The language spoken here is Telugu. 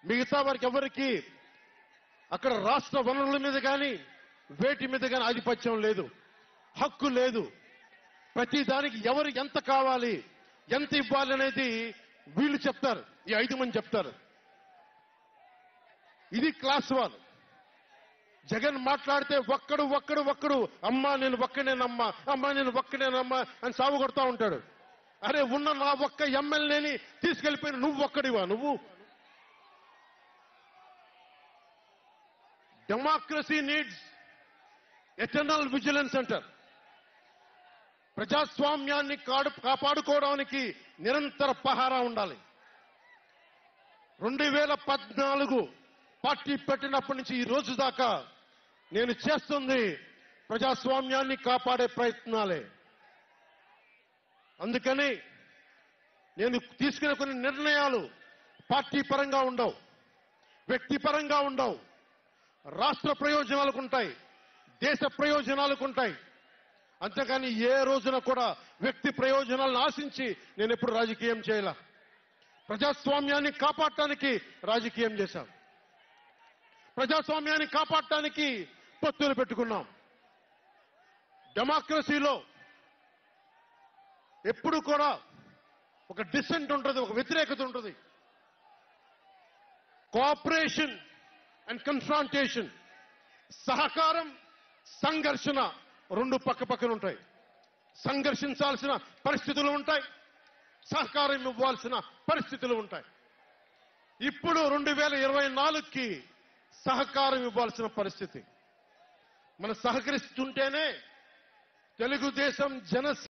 మిగతా వారికి ఎవరికి అక్కడ రాష్ట్ర వనరుల మీద కానీ వేటి మీద కానీ ఆధిపత్యం లేదు, హక్కు లేదు. ప్రతి దానికి ఎవరు ఎంత కావాలి, ఎంత ఇవ్వాలి అనేది వీళ్ళు చెప్తారు, ఈ 5 మంది చెప్తారు. ఇది క్లాస్ వార్. జగన్ మాట్లాడితే ఒక్కడు అమ్మా నేను ఒక్కనేనమ్మా, అమ్మా నేను ఒక్కనేనమ్మా అని సాగు కొడతా ఉంటాడు. అరే ఉన్న నా ఒక్క ఎమ్మెల్యేని తీసుకెళ్లిపోయిన నువ్వు ఒక్కడివా? నువ్వు డెమోక్రసీ నీడ్స్ ఎటర్నల్ విజిలెన్స్ అంటారు. ప్రజాస్వామ్యాన్ని కాపాడుకోవడానికి నిరంతర పహారా ఉండాలి. 2014 పార్టీ పెట్టినప్పటి నుంచి ఈ రోజు దాకా నేను చేస్తుంది ప్రజాస్వామ్యాన్ని కాపాడే ప్రయత్నాలే. అందుకని నేను తీసుకునే కొన్ని నిర్ణయాలు పార్టీ పరంగా ఉండవు, వ్యక్తిపరంగా ఉండవు, రాష్ట్ర ప్రయోజనాలకు ఉంటాయి, దేశ ప్రయోజనాలకు ఉంటాయి. అంతేకాని ఏ రోజున కూడా వ్యక్తి ప్రయోజనాలను ఆశించి నేను ఎప్పుడు రాజకీయం చేయాల. ప్రజాస్వామ్యాన్ని కాపాడటానికి రాజకీయం చేశాం, ప్రజాస్వామ్యాన్ని కాపాడటానికి పొత్తులు పెట్టుకున్నాం. డెమోక్రసీలో ఎప్పుడు కూడా ఒక డిసెంట్ ఉంటుంది, ఒక వ్యతిరేకత ఉంటుంది. కోఆపరేషన్ అండ్ కన్ఫ్రాంటేషన్, సహకారం సంఘర్షణ రెండు పక్కపక్కన ఉంటాయి. సంఘర్షించాల్సిన పరిస్థితులు ఉంటాయి, సహకారం ఇవ్వాల్సిన పరిస్థితులు ఉంటాయి. ఇప్పుడు 2024కి సహకారం ఇవ్వాల్సిన పరిస్థితి. మనం సహకరిస్తుంటేనే తెలుగుదేశం జనసేన